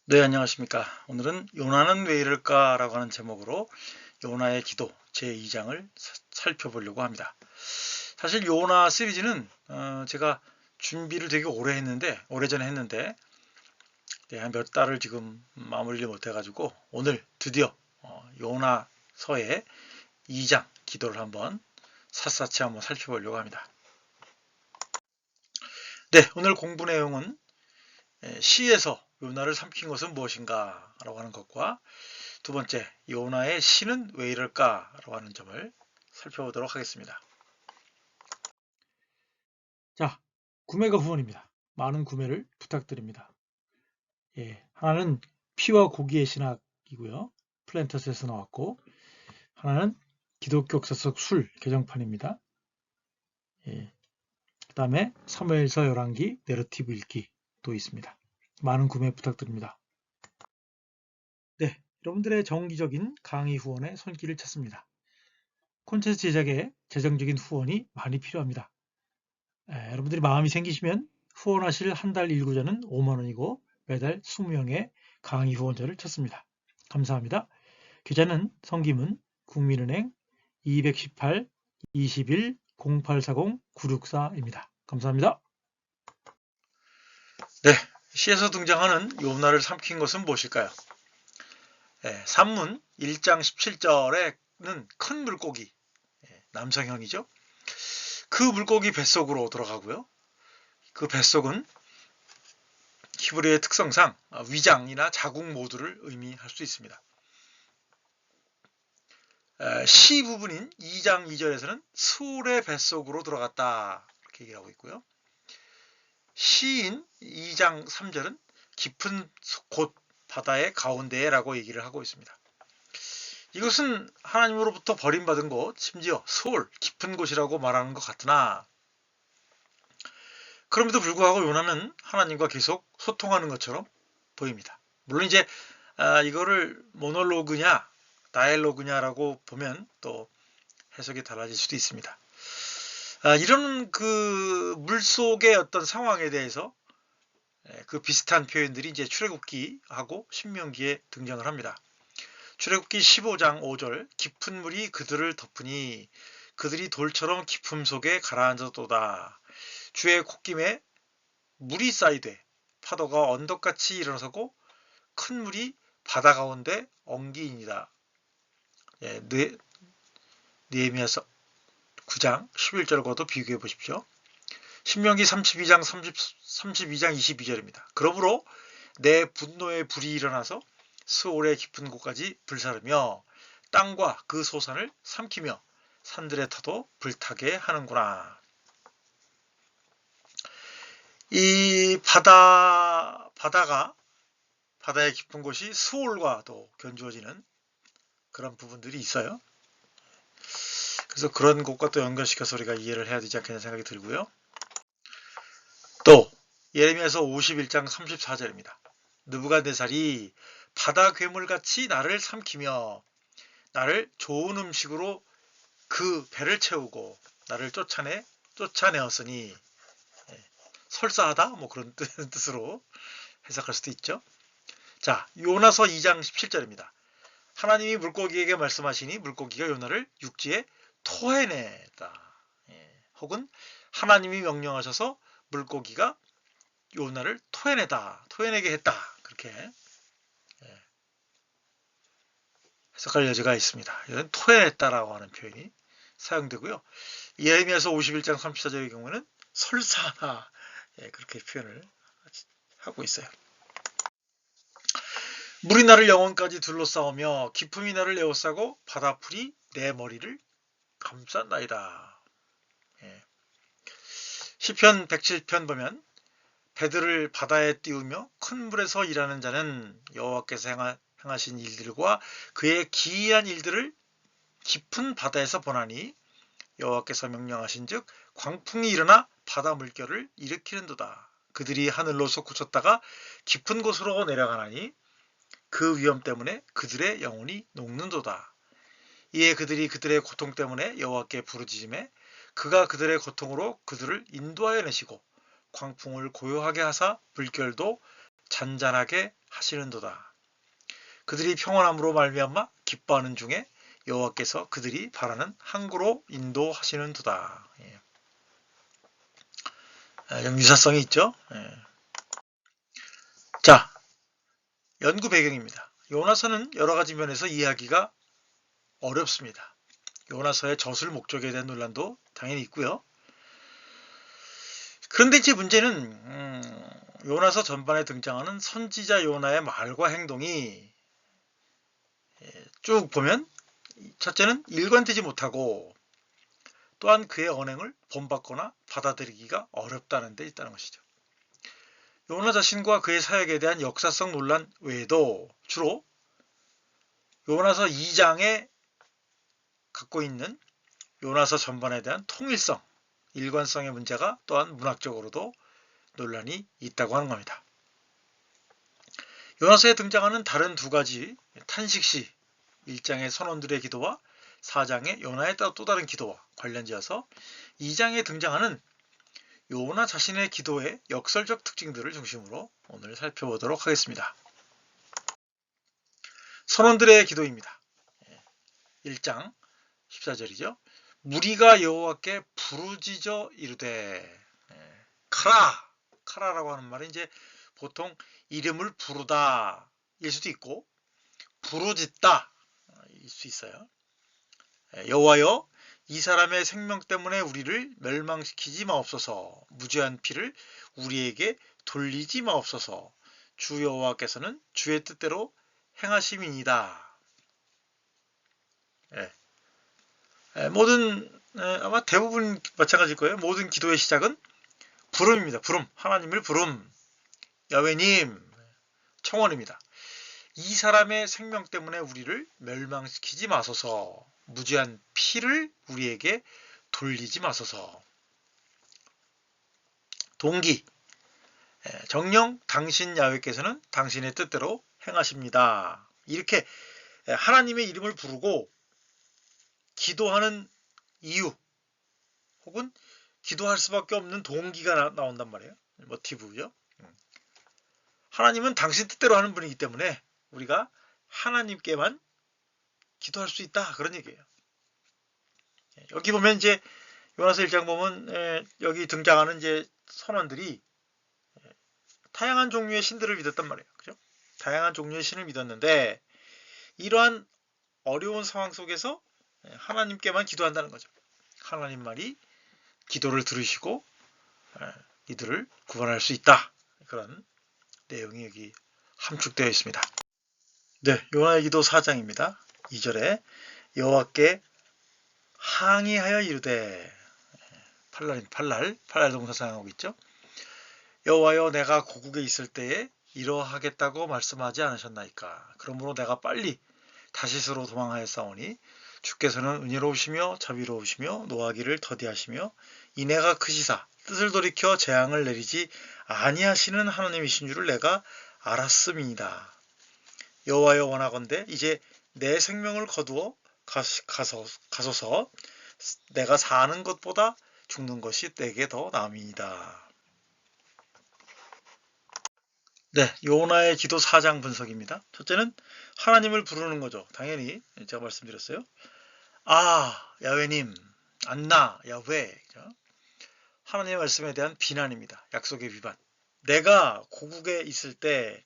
네, 안녕하십니까. 오늘은 요나는 왜 이럴까? 라고 하는 제목으로 요나의 기도 제2장을 살펴보려고 합니다. 사실 요나 시리즈는 제가 준비를 되게 오래전에 했는데 한 몇 달을 지금 마무리를 못해가지고 오늘 드디어 요나서의 2장 기도를 한번 샅샅이 한번 살펴보려고 합니다. 네, 오늘 공부 내용은 시에서 요나를 삼킨 것은 무엇인가? 라고 하는 것과 두 번째, 요나의 시는 왜 이럴까? 라고 하는 점을 살펴보도록 하겠습니다. 자, 구매가 후원입니다. 많은 구매를 부탁드립니다. 하나는 피와 고기의 신학이고요. 플랜터스에서 나왔고, 하나는 기독교 역사적 술 개정판입니다. 그 다음에 사무엘서 열왕기 내러티브 읽기도 있습니다. 많은 구매 부탁드립니다. 네, 여러분들의 정기적인 강의 후원에 손길을 찾습니다. 콘텐츠 제작에 재정적인 후원이 많이 필요합니다. 여러분들이 마음이 생기시면 후원하실 한 달 일구자는 5만원이고 매달 20명의 강의 후원자를 찾습니다. 감사합니다. 계좌는 성김은 국민은행 218 21 0840 964입니다. 감사합니다. 네, 시에서 등장하는 요나를 삼킨 것은 무엇일까요? 산문 1장 17절에는 큰 물고기, 남성형이죠. 그 물고기 뱃속으로 들어가고요. 그 뱃속은 히브리어의 특성상 위장이나 자국 모두를 의미할 수 있습니다. 시 부분인 2장 2절에서는 수울의 뱃속으로 들어갔다 이렇게 얘기를 하고 있고요. 시인 2장 3절은 깊은 곳 바다의 가운데에 라고 얘기를 하고 있습니다. 이것은 하나님으로부터 버림받은 곳, 심지어 수울, 깊은 곳이라고 말하는 것 같으나 그럼에도 불구하고 요나는 하나님과 계속 소통하는 것처럼 보입니다. 물론 이제 이거를 모놀로그냐 다이얼로그냐라고 보면 또 해석이 달라질 수도 있습니다. 이런 그 물속의 어떤 상황에 대해서 그 비슷한 표현들이 이제 출애굽기하고 신명기에 등장을 합니다. 출애굽기 15장 5절 깊은 물이 그들을 덮으니 그들이 돌처럼 깊음 속에 가라앉았도다. 주의 콧김에 물이 쌓이되 파도가 언덕같이 일어서고 큰 물이 바다 가운데 엉기이니라. 느헤미야서 9장 11절과도 비교해 보십시오. 신명기 32장 22절입니다. 그러므로 내 분노의 불이 일어나서 스올의 깊은 곳까지 불사르며 땅과 그 소산을 삼키며 산들의 터도 불타게 하는구나. 이 바다의 깊은 곳이 스올과도 견주어지는 그런 부분들이 있어요. 그래서 그런 곳과 또 연결시켜서 우리가 이해를 해야 되지 않겠냐 생각이 들고요. 또 예레미야서 51장 34절입니다. 느부갓네살이 바다 괴물같이 나를 삼키며 나를 좋은 음식으로 그 배를 채우고 나를 쫓아내었으니 설사하다 뭐 그런 뜻으로 해석할 수도 있죠. 자, 요나서 2장 17절입니다. 하나님이 물고기에게 말씀하시니 물고기가 요나를 육지에 토해내다. 혹은 하나님이 명령하셔서 물고기가 요나를 토해내게 했다. 그렇게 해석할 여지가 있습니다. 이건 토해냈다라고 하는 표현이 사용되고요. 예레미야서 51장 34절의 경우는 설사하다. 그렇게 표현을 하고 있어요. 물이 나를 영혼까지 둘러싸우며 깊음이 나를 에워싸고 바다풀이 내 머리를 감쌌나이다. 시편 107편 보면 배들을 바다에 띄우며 큰 물에서 일하는 자는 여호와께서 행하신 일들과 그의 기이한 일들을 깊은 바다에서 보나니 여호와께서 명령하신즉 광풍이 일어나 바다 물결을 일으키는도다. 그들이 하늘로 솟구쳤다가 깊은 곳으로 내려가나니 그 위험 때문에 그들의 영혼이 녹는도다. 이에 그들이 그들의 고통 때문에 여호와께 부르짖음에 그가 그들의 고통으로 그들을 인도하여 내시고 광풍을 고요하게 하사 물결도 잔잔하게 하시는도다. 그들이 평안함으로 말미암아 기뻐하는 중에 여호와께서 그들이 바라는 항구로 인도하시는도다. 예. 좀 유사성이 있죠. 예. 자, 연구 배경입니다. 요나서는 여러 가지 면에서 이해하기가 어렵습니다. 요나서의 저술 목적에 대한 논란도 당연히 있고요. 그런데 이제 문제는 요나서 전반에 등장하는 선지자 요나의 말과 행동이 쭉 보면 첫째는 일관되지 못하고 또한 그의 언행을 본받거나 받아들이기가 어렵다는 데 있다는 것이죠. 요나 자신과 그의 사역에 대한 역사성 논란 외에도 주로 요나서 2장에 갖고 있는 요나서 전반에 대한 통일성, 일관성의 문제가 또한 문학적으로도 논란이 있다고 하는 겁니다. 요나서에 등장하는 다른 두 가지 탄식시 1장의 선원들의 기도와 4장의 요나의 또 다른 기도와 관련지어서 2장에 등장하는 요나 자신의 기도의 역설적 특징들을 중심으로 오늘 살펴보도록 하겠습니다. 선원들의 기도입니다. 1장 14절이죠. 무리가 여호와께 부르짖어 이르되 카라라고 하는 말은 이제 보통 이름을 부르다 일 수도 있고 부르짖다 일 수 있어요. 여호와여 이 사람의 생명 때문에 우리를 멸망시키지 마옵소서. 무죄한 피를 우리에게 돌리지 마옵소서. 주 여호와께서는 주의 뜻대로 행하심이니이다. 모든 아마 대부분 마찬가지일 거예요. 모든 기도의 시작은 부름입니다. 부름, 하나님을 부름, 야훼님 청원입니다. 이 사람의 생명 때문에 우리를 멸망시키지 마소서. 무죄한 피를 우리에게 돌리지 마소서. 동기, 정녕 당신 야훼께서는 당신의 뜻대로 행하십니다. 이렇게 하나님의 이름을 부르고 기도하는 이유 혹은 기도할 수밖에 없는 동기가 나온단 말이에요. 모티브죠. 하나님은 당신 뜻대로 하는 분이기 때문에 우리가 하나님께만 기도할 수 있다. 그런 얘기예요. 여기 보면 이제 요나서 1장 보면 여기 등장하는 이제 선원들이 다양한 종류의 신들을 믿었단 말이에요. 그죠? 다양한 종류의 신을 믿었는데 이러한 어려운 상황 속에서 하나님께만 기도한다는 거죠. 하나님만이 기도를 들으시고 이들을 구원할 수 있다. 그런 내용이 여기 함축되어 있습니다. 네, 요나의 기도 4장입니다. 2절에 여호와께 항의하여 이르되 팔날 동사 사용하고 있죠. 여호와여 내가 고국에 있을 때에 이러하겠다고 말씀하지 않으셨나이까. 그러므로 내가 빨리 다시스로 도망하였사오니 주께서는 은혜로우시며 자비로우시며 노하기를 더디하시며 인애가 크시사 뜻을 돌이켜 재앙을 내리지 아니하시는 하나님이신 줄을 내가 알았음이니이다. 여호와여 원하건대 이제 내 생명을 거두어 가소서. 내가 사는 것보다 죽는 것이 내게 더 나음이니이다. 네, 요나의 기도 4장 분석입니다. 첫째는 하나님을 부르는 거죠. 당연히 제가 말씀드렸어요. 야훼님, 안나, 야훼. 하나님의 말씀에 대한 비난입니다. 약속의 비반. 내가 고국에 있을 때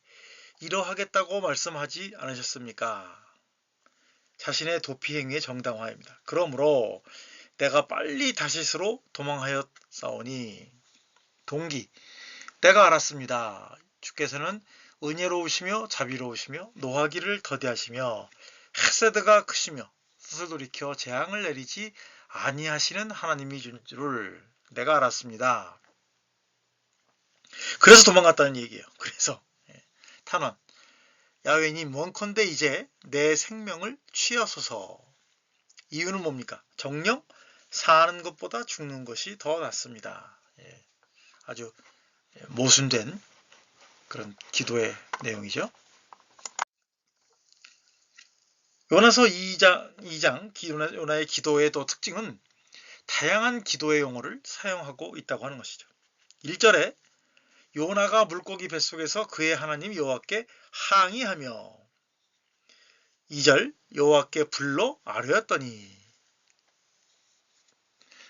이러하겠다고 말씀하지 않으셨습니까? 자신의 도피 행위의 정당화입니다. 그러므로 내가 빨리 다시스로 도망하였사오니 동기, 내가 알았습니다. 주께서는 은혜로우시며 자비로우시며 노하기를 더디하시며 헤세드가 크시며 뜻을 돌이켜 재앙을 내리지 아니하시는 하나님이신 줄을 내가 알았습니다. 그래서 도망갔다는 얘기예요. 그래서 탄원, 야훼님 원컨대 이제 내 생명을 취하소서. 이유는 뭡니까? 정녕 사는 것보다 죽는 것이 더 낫습니다. 아주 모순된 그런 기도의 내용이죠. 요나서 2장 요나의 기도의 또 특징은 다양한 기도의 용어를 사용하고 있다고 하는 것이죠. 1절에 요나가 물고기 뱃속에서 그의 하나님 여호와께 항의하며 2절 여호와께 불러 아뢰었더니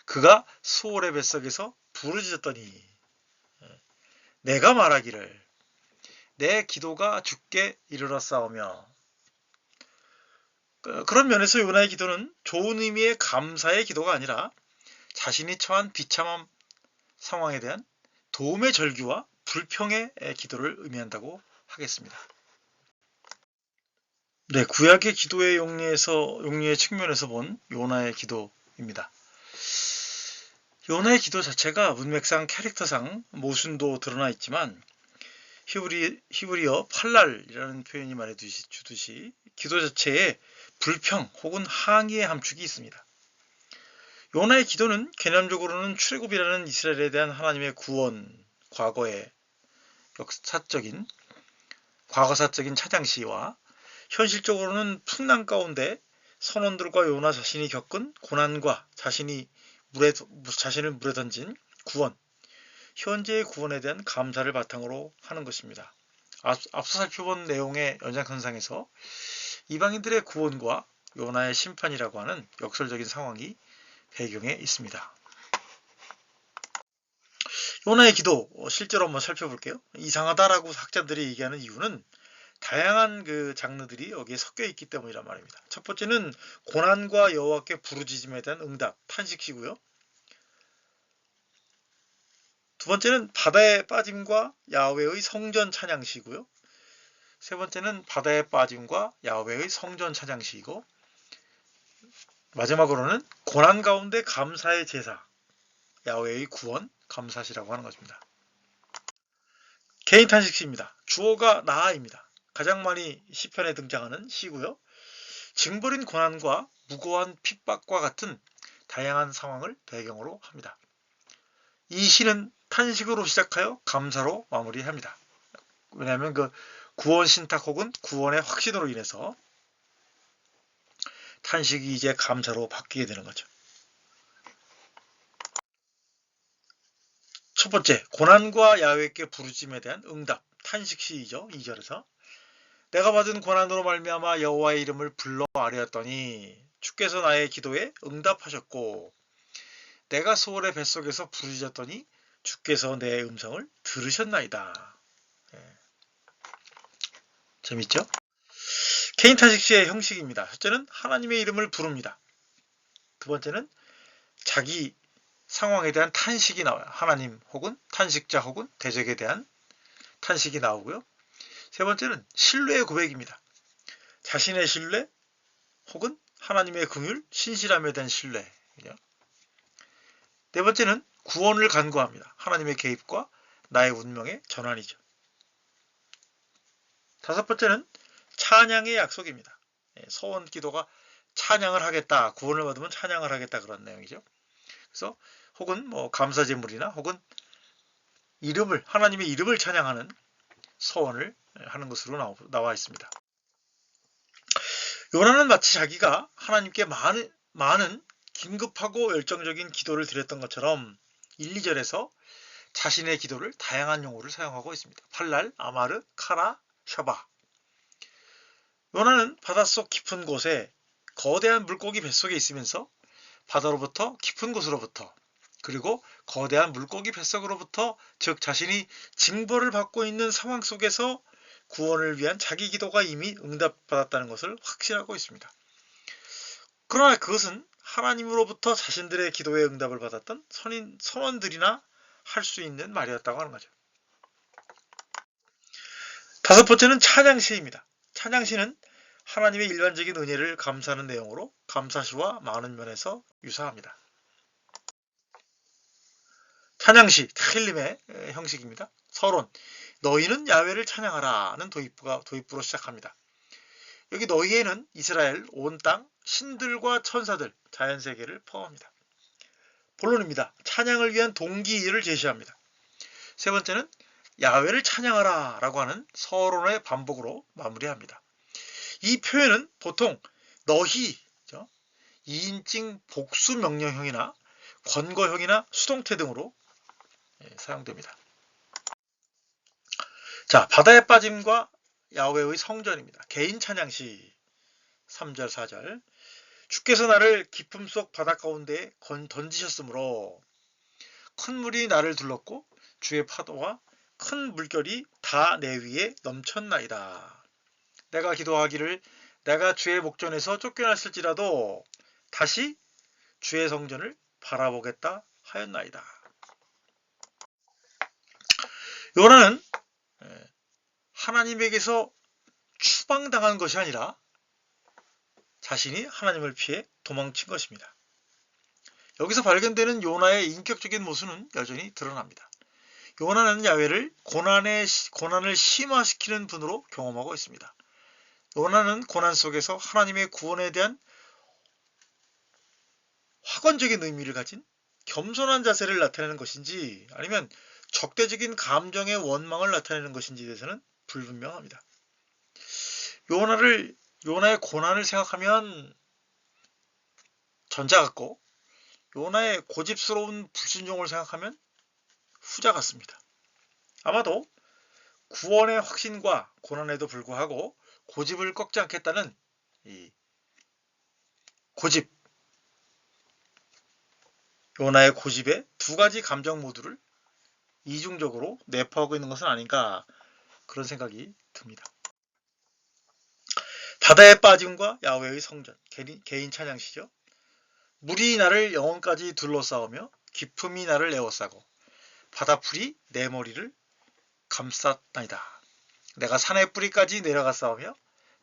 그가 수월의 뱃속에서 부르짖었더니 내가 말하기를 내 기도가 주께 이르렀사오며 그런 면에서 요나의 기도는 좋은 의미의 감사의 기도가 아니라 자신이 처한 비참한 상황에 대한 도움의 절규와 불평의 기도를 의미한다고 하겠습니다. 네, 구약의 기도의 용리의 측면에서 본 요나의 기도입니다. 요나의 기도 자체가 문맥상 캐릭터상 모순도 드러나 있지만 히브리어 팔랄이라는 표현이 말해주듯이 기도 자체에 불평 혹은 항의의 함축이 있습니다. 요나의 기도는 개념적으로는 출애굽이라는 이스라엘에 대한 하나님의 구원, 과거사적인 찬양시와 현실적으로는 풍랑 가운데 선원들과 요나 자신이 겪은 고난과 자신을 물에 던진 구원, 현재의 구원에 대한 감사를 바탕으로 하는 것입니다. 앞서 살펴본 내용의 연장선상에서 이방인들의 구원과 요나의 심판이라고 하는 역설적인 상황이 배경에 있습니다. 요나의 기도 실제로 한번 살펴볼게요. 이상하다라고 학자들이 얘기하는 이유는 다양한 그 장르들이 여기에 섞여 있기 때문이란 말입니다. 첫 번째는 고난과 여호와께 부르짖음에 대한 응답, 탄식시고요. 두 번째는 바다에 빠짐과 야훼의 성전 찬양시고요. 세 번째는 바다에 빠짐과 야훼의 성전 찬양시이고 마지막으로는 고난 가운데 감사의 제사, 야훼의 구원, 감사시라고 하는 것입니다. 개인 탄식시입니다. 주어가 나아입니다. 가장 많이 시편에 등장하는 시고요. 징벌인 고난과 무고한 핍박과 같은 다양한 상황을 배경으로 합니다. 이 시는 탄식으로 시작하여 감사로 마무리합니다. 왜냐하면 그 구원 신탁 혹은 구원의 확신으로 인해서 탄식이 이제 감사로 바뀌게 되는 거죠. 첫 번째, 고난과 야훼께 부르짖음에 대한 응답, 탄식시이죠. 2절에서 내가 받은 고난으로 말미암아 여호와의 이름을 불러 아뢰었더니 주께서 나의 기도에 응답하셨고 내가 수월의 뱃속에서 부르짖었더니 주께서 내 음성을 들으셨나이다. 재밌죠? 개인 탄식시의 형식입니다. 첫째는 하나님의 이름을 부릅니다. 두 번째는 자기 상황에 대한 탄식이 나와요. 하나님 혹은 탄식자 혹은 대적에 대한 탄식이 나오고요. 세 번째는 신뢰의 고백입니다. 자신의 신뢰 혹은 하나님의 긍휼, 신실함에 대한 신뢰. 네 번째는 구원을 간구합니다. 하나님의 개입과 나의 운명의 전환이죠. 다섯 번째는 찬양의 약속입니다. 서원 기도가 찬양을 하겠다, 구원을 받으면 찬양을 하겠다 그런 내용이죠. 그래서 혹은 감사 제물이나 혹은 하나님의 이름을 찬양하는 서원을 하는 것으로 나와 있습니다. 요나는 마치 자기가 하나님께 많은 긴급하고 열정적인 기도를 드렸던 것처럼 1, 2절에서 자신의 기도를 다양한 용어를 사용하고 있습니다. 팔랄, 아마르, 카라, 샤바. 요나는 바닷속 깊은 곳에 거대한 물고기 뱃속에 있으면서 바다로부터 깊은 곳으로부터 그리고 거대한 물고기 뱃속으로부터 즉 자신이 징벌을 받고 있는 상황 속에서 구원을 위한 자기 기도가 이미 응답받았다는 것을 확신하고 있습니다. 그러나 그것은 하나님으로부터 자신들의 기도에 응답을 받았던 선원들이나 할 수 있는 말이었다고 하는 거죠. 다섯 번째는 찬양시입니다. 찬양시는 하나님의 일반적인 은혜를 감사하는 내용으로 감사시와 많은 면에서 유사합니다. 찬양시, 타힐림의 형식입니다. 서론, 너희는 야훼를 찬양하라는 도입부로 시작합니다. 여기 너희에는 이스라엘, 온 땅, 신들과 천사들, 자연세계를 포함합니다. 본론입니다. 찬양을 위한 동기를 제시합니다. 세 번째는 야훼를 찬양하라 라고 하는 서론의 반복으로 마무리합니다. 이 표현은 보통 너희, 2인칭 복수 명령형이나 권거형이나 수동태 등으로 사용됩니다. 자, 바다에 빠짐과 야훼의 성전입니다. 개인 찬양시 3절 4절. 주께서 나를 깊음 속 바다 가운데에 던지셨으므로 큰 물이 나를 둘렀고 주의 파도와 큰 물결이 다 내 위에 넘쳤나이다. 내가 기도하기를 내가 주의 목전에서 쫓겨났을지라도 다시 주의 성전을 바라보겠다 하였나이다. 요나는 하나님에게서 추방당한 것이 아니라 자신이 하나님을 피해 도망친 것입니다. 여기서 발견되는 요나의 인격적인 모습은 여전히 드러납니다. 요나는 야훼를 고난을 심화시키는 분으로 경험하고 있습니다. 요나는 고난 속에서 하나님의 구원에 대한 확언적인 의미를 가진 겸손한 자세를 나타내는 것인지 아니면 적대적인 감정의 원망을 나타내는 것인지에 대해서는 불분명합니다. 요나의 고난을 생각하면 전자 같고 요나의 고집스러운 불순종을 생각하면 후자 같습니다. 아마도 구원의 확신과 고난에도 불구하고 고집을 꺾지 않겠다는 이 고집, 요나의 고집의 두 가지 감정 모두를 이중적으로 내포하고 있는 것은 아닌가 그런 생각이 듭니다. 바다의 빠짐과 야훼의 성전, 개인 찬양시죠. 물이 나를 영혼까지 둘러싸우며 깊음이 나를 에워싸고 바다풀이 내 머리를 감쌌나이다. 내가 산의 뿌리까지 내려갔사오며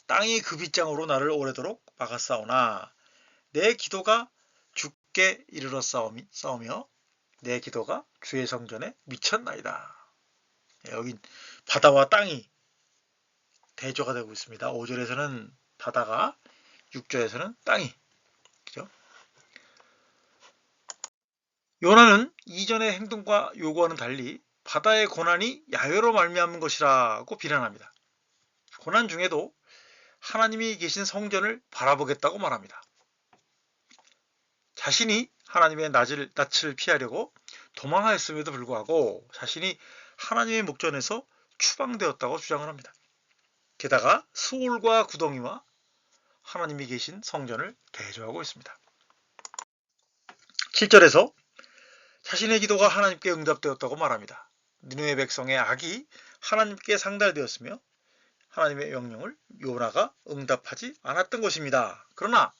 땅이 그 빗장으로 나를 오래도록 막았사오나 내 기도가 주께 이르렀사오며 내 기도가 주의 성전에 미쳤나이다. 여긴 바다와 땅이 대조가 되고 있습니다. 5절에서는 바다가 6절에서는 땅이 그죠? 요나는 이전의 행동과 요구와는 달리 바다의 고난이 야훼로 말미암은 것이라고 비난합니다. 고난 중에도 하나님이 계신 성전을 바라보겠다고 말합니다. 자신이 하나님의 낯을 피하려고 도망하였음에도 불구하고 자신이 하나님의 목전에서 추방되었다고 주장을 합니다. 게다가 수올과 구덩이와 하나님이 계신 성전을 대조하고 있습니다. 7절에서 자신의 기도가 하나님께 응답되었다고 말합니다. 니느웨 백성의 악이 하나님께 상달되었으며 하나님의 명령을 요나가 응답하지 않았던 것입니다. 그러나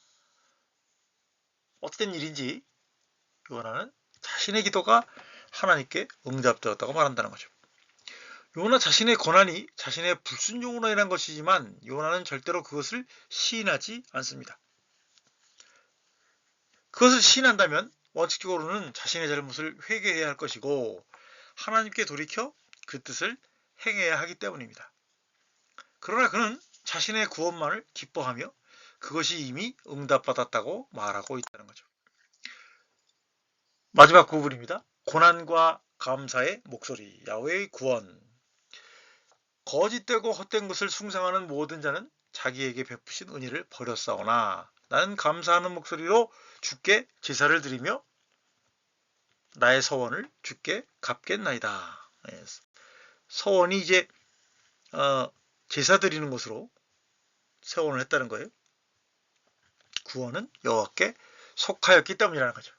어떤 일인지 요나는 자신의 기도가 하나님께 응답되었다고 말한다는 거죠. 요나 자신의 고난이 자신의 불순종으로 인한 것이지만 요나는 절대로 그것을 시인하지 않습니다. 그것을 시인한다면 원칙적으로는 자신의 잘못을 회개해야 할 것이고 하나님께 돌이켜 그 뜻을 행해야 하기 때문입니다. 그러나 그는 자신의 구원만을 기뻐하며 그것이 이미 응답받았다고 말하고 있다는 거죠. 마지막 구절입니다. 고난과 감사의 목소리, 야훼의 구원. 거짓되고 헛된 것을 숭상하는 모든 자는 자기에게 베푸신 은혜를 버렸사오나 나는 감사하는 목소리로 주께 제사를 드리며 나의 서원을 주께 갚겠나이다. 서원이 이제 제사 드리는 것으로 서원을 했다는 거예요. 구원은 여호와께 속하였기 때문이라는 거죠.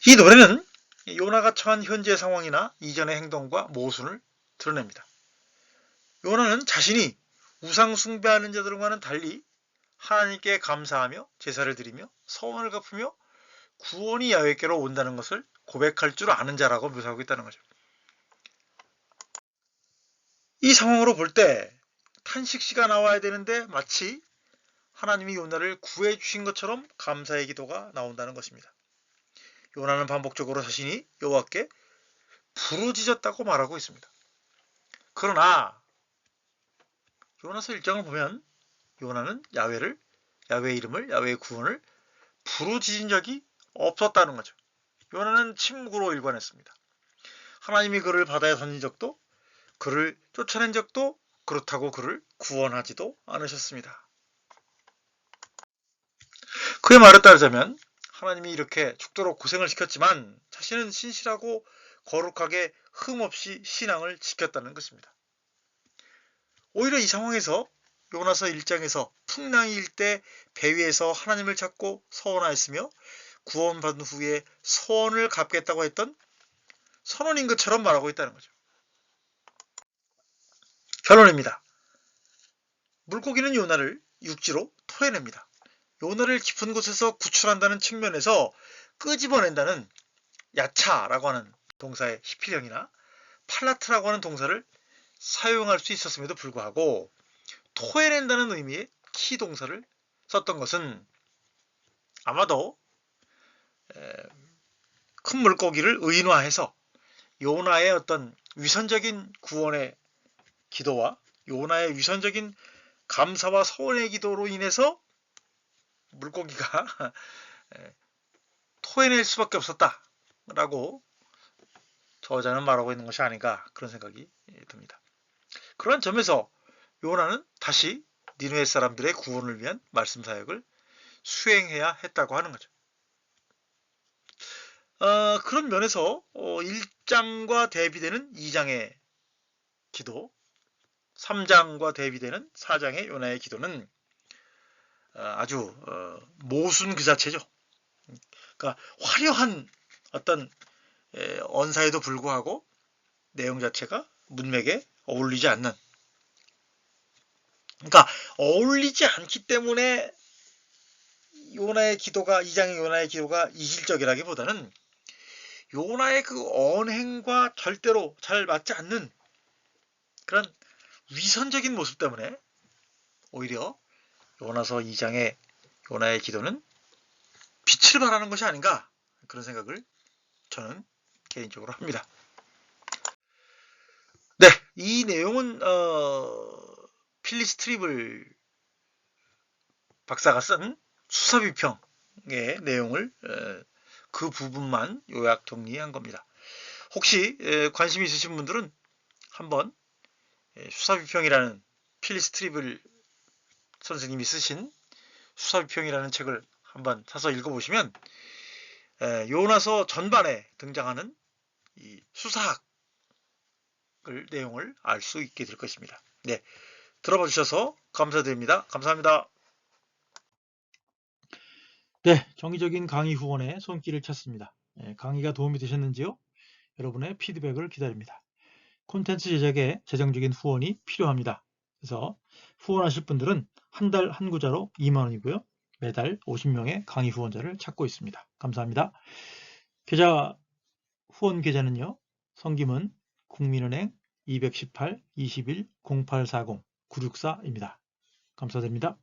이 노래는 요나가 처한 현재 상황이나 이전의 행동과 모순을 드러냅니다. 요나는 자신이 우상 숭배하는 자들과는 달리 하나님께 감사하며 제사를 드리며 서원을 갚으며 구원이 야훼께로 온다는 것을 고백할 줄 아는 자라고 묘사하고 있다는 거죠. 이 상황으로 볼 때 탄식시가 나와야 되는데 마치 하나님이 요나를 구해 주신 것처럼 감사의 기도가 나온다는 것입니다. 요나는 반복적으로 자신이 여호와께 부르짖었다고 말하고 있습니다. 그러나 요나서 1장을 보면 요나는 야훼의 이름을, 야훼의 구원을 부르짖은 적이 없었다는 거죠. 요나는 침묵으로 일관했습니다. 하나님이 그를 바다에 던진 적도, 그를 쫓아낸 적도, 그렇다고 그를 구원하지도 않으셨습니다. 그의 말에 따르자면 하나님이 이렇게 죽도록 고생을 시켰지만 자신은 신실하고 거룩하게 흠없이 신앙을 지켰다는 것입니다. 오히려 이 상황에서 요나서 1장에서 풍랑이 일 때 배 위에서 하나님을 찾고 서원하였으며 구원받은 후에 소원을 갚겠다고 했던 선원인 것처럼 말하고 있다는 거죠. 결론입니다. 물고기는 요나를 육지로 토해냅니다. 요나를 깊은 곳에서 구출한다는 측면에서 끄집어낸다는 야차라고 하는 동사의 히필형이나 팔라트라고 하는 동사를 사용할 수 있었음에도 불구하고 토해낸다는 의미의 키 동사를 썼던 것은 아마도 큰 물고기를 의인화해서 요나의 어떤 위선적인 구원의 기도와 요나의 위선적인 감사와 서원의 기도로 인해서 물고기가 토해낼 수밖에 없었다라고 저자는 말하고 있는 것이 아닌가 그런 생각이 듭니다. 그런 점에서 요나는 다시 니느웨 사람들의 구원을 위한 말씀 사역을 수행해야 했다고 하는 거죠. 그런 면에서 1장과 대비되는 2장의 기도, 3장과 대비되는 4장의 요나의 기도는 아주 모순 그 자체죠. 그러니까 화려한 어떤 언사에도 불구하고 내용 자체가 문맥에 어울리지 않는, 그러니까 어울리지 않기 때문에 요나의 기도가 2장의 요나의 기도가 이질적이라기보다는 요나의 그 언행과 절대로 잘 맞지 않는 그런 위선적인 모습 때문에 오히려 요나서 2장의 요나의 기도는 빛을 발하는 것이 아닌가 그런 생각을 저는 개인적으로 합니다. 네, 이 내용은 필리스 트리블 박사가 쓴 수사비평의 내용을 그 부분만 요약 정리한 겁니다. 혹시 관심 있으신 분들은 한번 수사비평이라는 필리스 트리블 선생님이 쓰신 수사비평이라는 책을 한번 사서 읽어보시면 요나서 전반에 등장하는 이 수사학 내용을 알 수 있게 될 것입니다. 네, 들어봐 주셔서 감사드립니다. 감사합니다. 네, 정기적인 강의 후원의 손길을 찾습니다. 강의가 도움이 되셨는지요? 여러분의 피드백을 기다립니다. 콘텐츠 제작에 재정적인 후원이 필요합니다. 그래서 후원하실 분들은 한 달 한 구자로 2만원이고요. 매달 50명의 강의 후원자를 찾고 있습니다. 감사합니다. 후원 계좌는요. 성김은 국민은행 218-21-0840-964입니다. 감사드립니다.